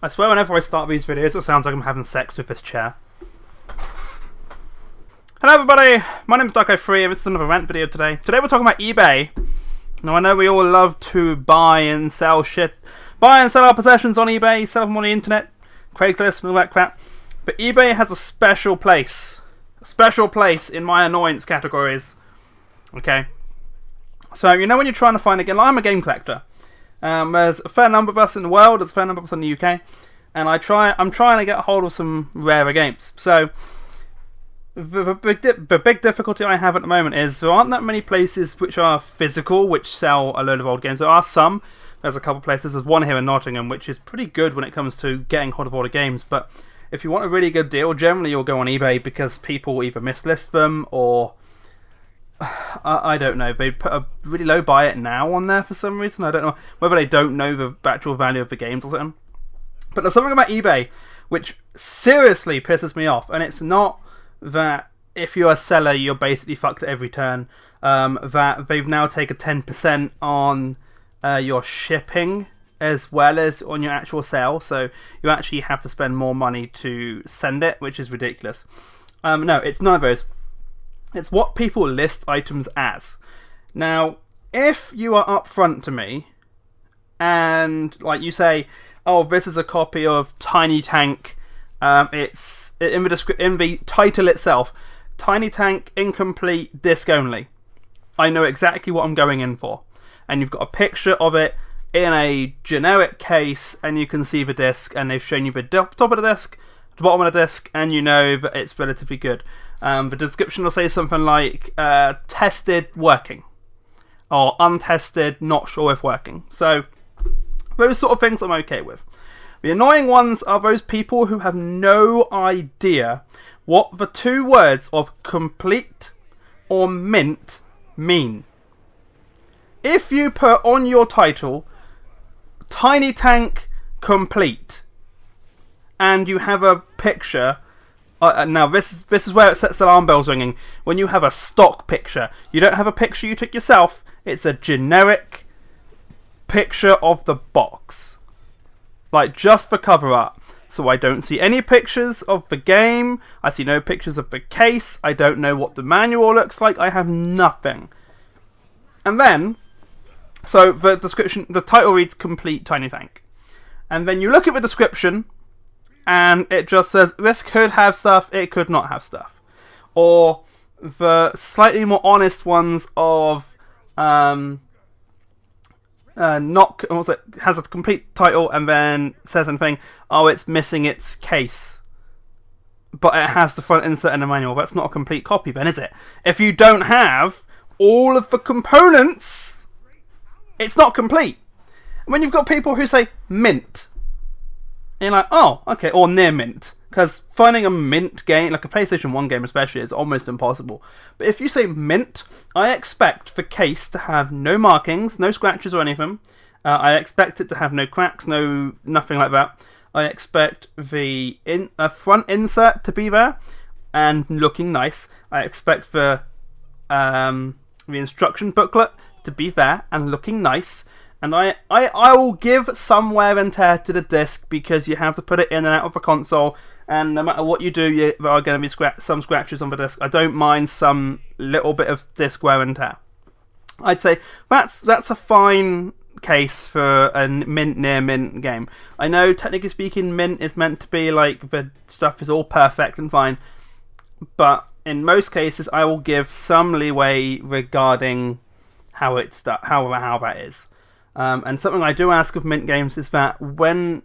I swear whenever I start these videos, it sounds like I'm having sex with this chair. Hello everybody, my name's Darko3 and this is another rant video today. Today we're talking about eBay. Now I know we all love to buy and sell shit. Buy and sell our possessions on eBay, sell them on the internet, Craigslist and all that crap. But eBay has a special place. A special place in my annoyance categories. Okay. So, you know when you're trying to find a game, I'm a game collector. There's a fair number of us in the world, there's a fair number of us in the UK. And I'm trying to get a hold of some rarer games. So, the big difficulty I have at the moment is there aren't that many places which are physical, which sell a load of old games. There are some. There's a couple of places. There's one here in Nottingham, which is pretty good when it comes to getting hold of all the games. But if you want a really good deal, generally you'll go on eBay because people either mislist them or I don't know. They put a really low buy it now on there for some reason. I don't know whether they don't know the actual value of the games or something. But there's something about eBay which seriously pisses me off, and it's not that if you're a seller you're basically fucked at every turn. That they've now taken 10% on your shipping as well as on your actual sale, so you actually have to spend more money to send it, which is ridiculous. No, it's none of those. It's what people list items as. Now, if you are upfront to me and like you say, oh, this is a copy of Tiny Tank, it's in the title itself, Tiny Tank incomplete disc only, I know exactly what I'm going in for. And you've got a picture of it in a generic case and you can see the disc, and they've shown you the top of the disc, the bottom of the disc, and you know that it's relatively good. The description will say something like tested working or untested not sure if working. So those sort of things I'm okay with. The annoying ones are those people who have no idea what the two words of complete or mint mean. If you put on your title Tiny Tank complete and you have a picture, now this is where it sets alarm bells ringing. When you have a stock picture, you don't have a picture you took yourself, it's a generic picture of the box, like just for cover art. So I don't see any pictures of the game, I see no pictures of the case, I don't know what the manual looks like, I have nothing. And then, so the description, the title reads complete Tiny Tank, and then you look at the description and it just says this could have stuff, it could not have stuff. Or the slightly more honest ones of has a complete title and then says something, oh, it's missing its case, but it has the front insert and the manual. That's not a complete copy then, is it? If you don't have all of the components, it's not complete. When you've got people who say mint, and you're like, oh, okay, or near mint. Because finding a mint game, like a PlayStation 1 game especially, is almost impossible. But if you say mint, I expect the case to have no markings, no scratches or anything. I expect it to have no cracks, nothing like that. I expect the front insert to be there and looking nice. I expect the instruction booklet to be there and looking nice. And I will give some wear and tear to the disc because you have to put it in and out of the console, and no matter what you do, there are going to be some scratches on the disc. I don't mind some little bit of disc wear and tear. I'd say that's a fine case for a mint near mint game. I know technically speaking mint is meant to be like the stuff is all perfect and fine, but in most cases I will give some leeway regarding how that is. And something I do ask of mint games is that when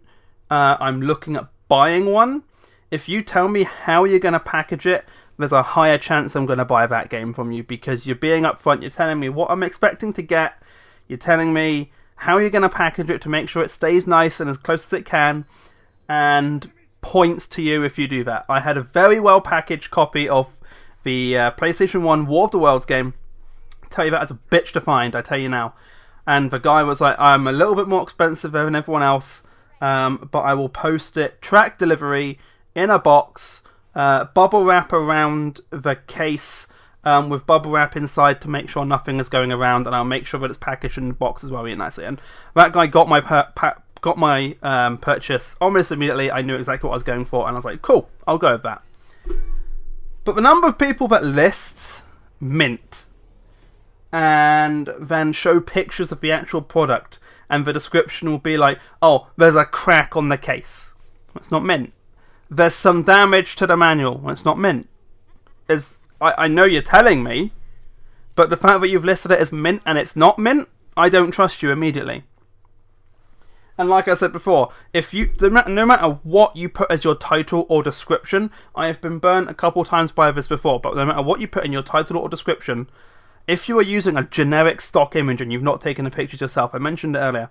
I'm looking at buying one, if you tell me how you're going to package it, there's a higher chance I'm going to buy that game from you, because you're being upfront, you're telling me what I'm expecting to get, you're telling me how you're going to package it to make sure it stays nice and as close as it can, and points to you if you do that. I had a very well packaged copy of the PlayStation 1 War of the Worlds game. I tell you that as a bitch to find, I tell you now. And the guy was like, I'm a little bit more expensive than everyone else, but I will post it, track delivery, in a box, bubble wrap around the case with bubble wrap inside to make sure nothing is going around, and I'll make sure that it's packaged in the box as well really nicely. And that guy got my got my purchase almost immediately. I knew exactly what I was going for, and I was like, cool, I'll go with that. But the number of people that list mint and then show pictures of the actual product, and the description will be like, oh, there's a crack on the case. It's not mint. There's some damage to the manual. It's not mint. I know you're telling me, but the fact that you've listed it as mint and it's not mint, I don't trust you immediately. And like I said before, no matter what you put as your title or description, I have been burnt a couple times by this before, but no matter what you put in your title or description, if you are using a generic stock image and you've not taken the pictures yourself, I mentioned it earlier,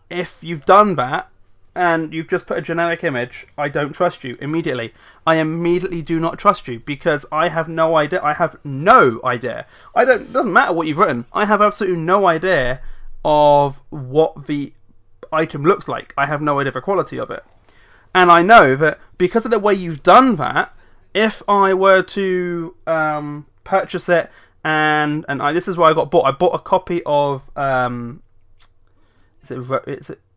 if you've done that and you've just put a generic image, I don't trust you immediately. I immediately do not trust you because I have no idea. I have no idea. It doesn't matter what you've written. I have absolutely no idea of what the item looks like. I have no idea the quality of it. And I know that because of the way you've done that, if I were to purchase it this is where I bought a copy of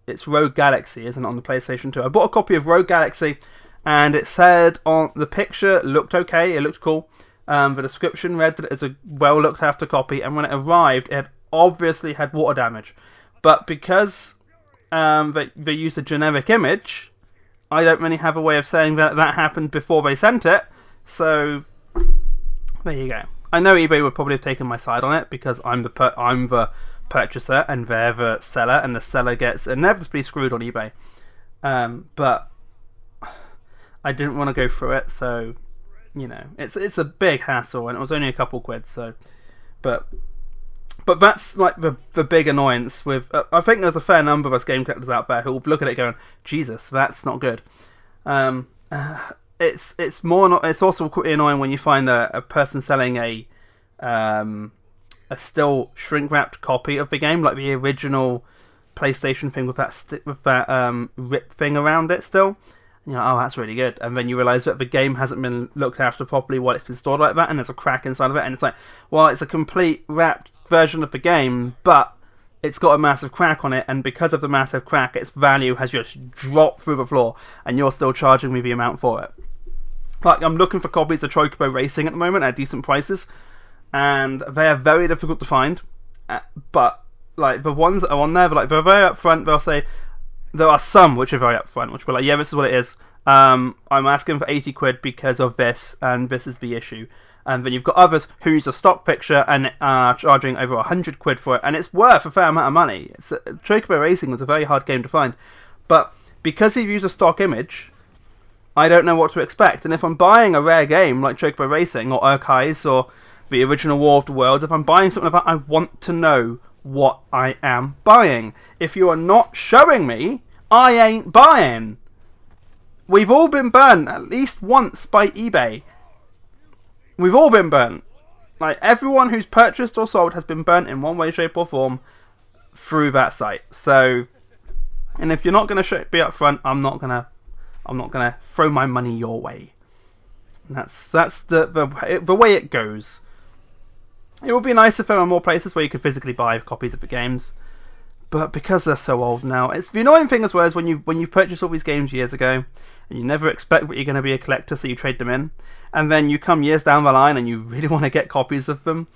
it's Rogue Galaxy, isn't it, on the PlayStation 2? I bought a copy of Rogue Galaxy, and it said on the picture, it looked okay, it looked cool. The description read that it was a well looked after copy, and when it arrived, it obviously had water damage. But because they used a generic image, I don't really have a way of saying that happened before they sent it. So there you go. I know eBay would probably have taken my side on it because I'm the purchaser and they're the seller, and the seller gets inevitably screwed on eBay. But I didn't want to go through it, so it's a big hassle, and it was only a couple quid. So, but that's like the big annoyance with. I think there's a fair number of us game collectors out there who will look at it going, Jesus, that's not good. It's also pretty annoying when you find a person selling a still shrink wrapped copy of the game, like the original PlayStation thing with that rip thing around it still. And you're like, oh, that's really good. And then you realise that the game hasn't been looked after properly while it's been stored like that, and there's a crack inside of it, and it's like, well, it's a complete wrapped version of the game, but it's got a massive crack on it, and because of the massive crack, its value has just dropped through the floor, and you're still charging me the amount for it. Like, I'm looking for copies of Chocobo Racing at the moment at decent prices, and they are very difficult to find. But like the ones that are on there, they're very upfront. They'll say there are some which are very upfront, which will like, yeah, this is what it is. I'm asking for 80 quid because of this, and this is the issue. And then you've got others who use a stock picture and are charging over 100 quid for it, and it's worth a fair amount of money. Chocobo Racing was a very hard game to find, but because you use a stock image, I don't know what to expect. And if I'm buying a rare game like Chocobo Racing or Urkais or the original War of the Worlds, if I'm buying something like that, I want to know what I am buying. If you are not showing me, I ain't buying. We've all been burnt at least once by eBay. We've all been burnt. Like, everyone who's purchased or sold has been burnt in one way, shape or form through that site. So, and if you're not going to be upfront, I'm not gonna throw my money your way. And that's the way it goes. It would be nice if there were more places where you could physically buy copies of the games, but because they're so old now, it's the annoying thing as well is when you purchase all these games years ago, and you never expect that you're going to be a collector, so you trade them in, and then you come years down the line and you really want to get copies of them.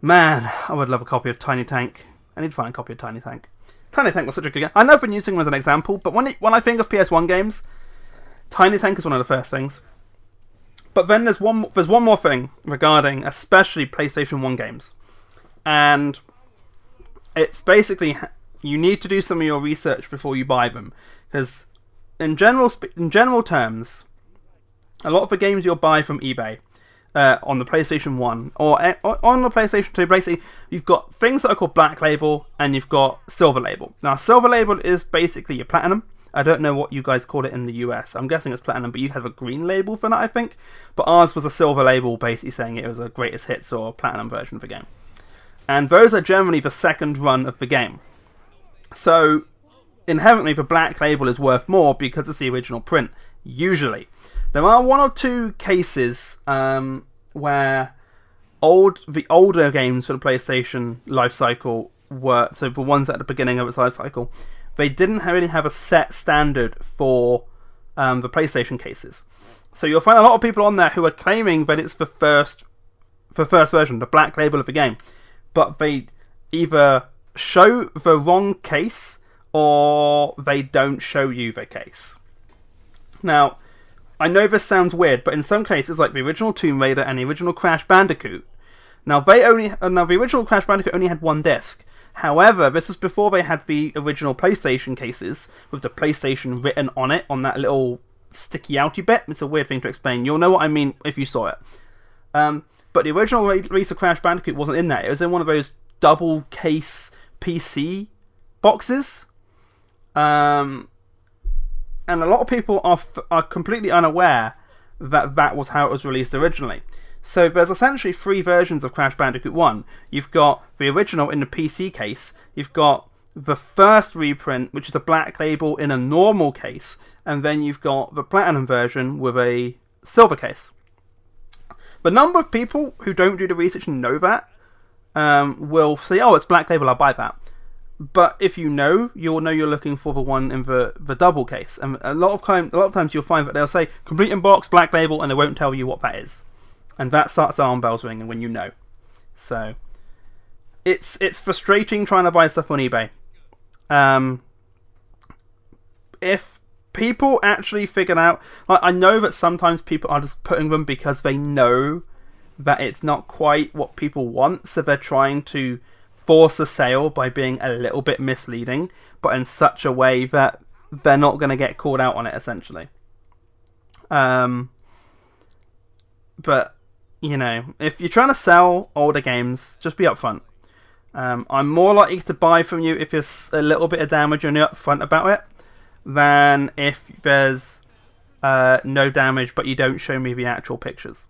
Man, I would love a copy of Tiny Tank. I need to find a copy of Tiny Tank. Tiny Tank was such a good game. I know I've been using them as an example, but when I think of PS1 games, Tiny Tank is one of the first things. But then there's one more thing regarding especially PlayStation 1 games. And it's basically, you need to do some of your research before you buy them. Because in general terms, a lot of the games you'll buy from eBay on the PlayStation 1 or on the PlayStation 2, basically, you've got things that are called Black Label and you've got Silver Label. Now, Silver Label is basically your Platinum. I don't know what you guys call it in the US. I'm guessing it's Platinum, but you have a green label for that, I think. But ours was a Silver Label, basically saying it was a greatest hits or Platinum version of the game. And those are generally the second run of the game. So, inherently, the Black Label is worth more because it's the original print, usually. There are one or two cases where the older games for the PlayStation life cycle were, so the ones at the beginning of its life cycle, they didn't really have a set standard for the PlayStation cases. So you'll find a lot of people on there who are claiming that it's the first version, the black label of the game, but they either show the wrong case or they don't show you the case. Now, I know this sounds weird, but in some cases, like the original Tomb Raider and the original Crash Bandicoot, now the original Crash Bandicoot only had one disc. However, this was before they had the original PlayStation cases with the PlayStation written on it, on that little sticky outy bit. It's a weird thing to explain. You'll know what I mean if you saw it. But the original release of Crash Bandicoot wasn't in there. It was in one of those double case PC boxes. And a lot of people are completely unaware that that was how it was released originally. So there's essentially 3 versions of Crash Bandicoot 1. You've got the original in the PC case, you've got the first reprint, which is a black label in a normal case, and then you've got the Platinum version with a silver case. The number of people who don't do the research and know that will say, oh, it's black label, I'll buy that. But if you know, you'll know you're looking for the one in the double case. And a lot of times you'll find that they'll say, complete in box, black label, and they won't tell you what that is. And that starts alarm bells ringing when you know. So it's frustrating trying to buy stuff on eBay. If people actually figured out, like, I know that sometimes people are just putting them because they know that it's not quite what people want, so they're trying to force a sale by being a little bit misleading, but in such a way that they're not going to get called out on it, essentially. But you know, if you're trying to sell older games, just be upfront. I'm more likely to buy from you if there's a little bit of damage and you're upfront about it, than if there's no damage but you don't show me the actual pictures.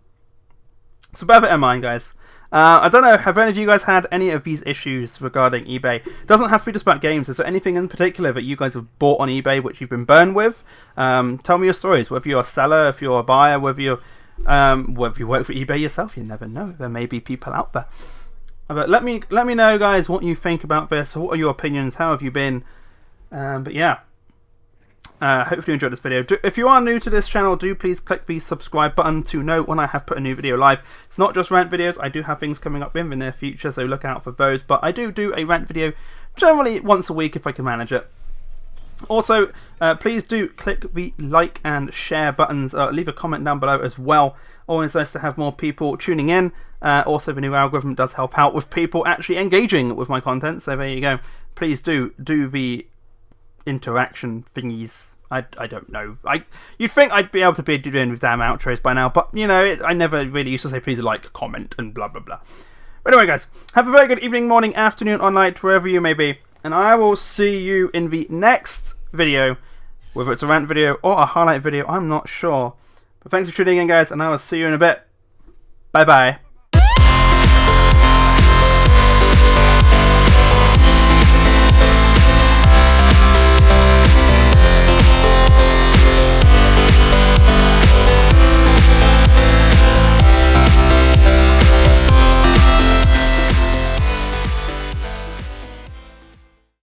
So bear that in mind, guys. I don't know, have any of you guys had any of these issues regarding eBay? It doesn't have to be just about games. Is there anything in particular that you guys have bought on eBay which you've been burned with? Tell me your stories, whether you're a seller, if you're a buyer, whether you work for eBay yourself. You never know, there may be people out there. But let me know, guys, what you think about this. What are your opinions? How have you been? But yeah, hopefully you enjoyed this video. If you are new to this channel, do please click the subscribe button to know when I have put a new video live. It's not just rant videos, I do have things coming up in the near future, so look out for those. But I do a rant video generally once a week if I can manage it. Also, please do click the like and share buttons. Leave a comment down below as well. Always nice to have more people tuning in. Also, the new algorithm does help out with people actually engaging with my content. So there you go. Please do the interaction thingies. I don't know. You'd think I'd be able to be doing with damn outros by now, but you know, I never really used to say please like, comment, and blah blah blah. But anyway, guys, have a very good evening, morning, afternoon, or night, wherever you may be. And I will see you in the next video, whether it's a rant video or a highlight video, I'm not sure. But thanks for tuning in, guys, and I will see you in a bit. Bye bye.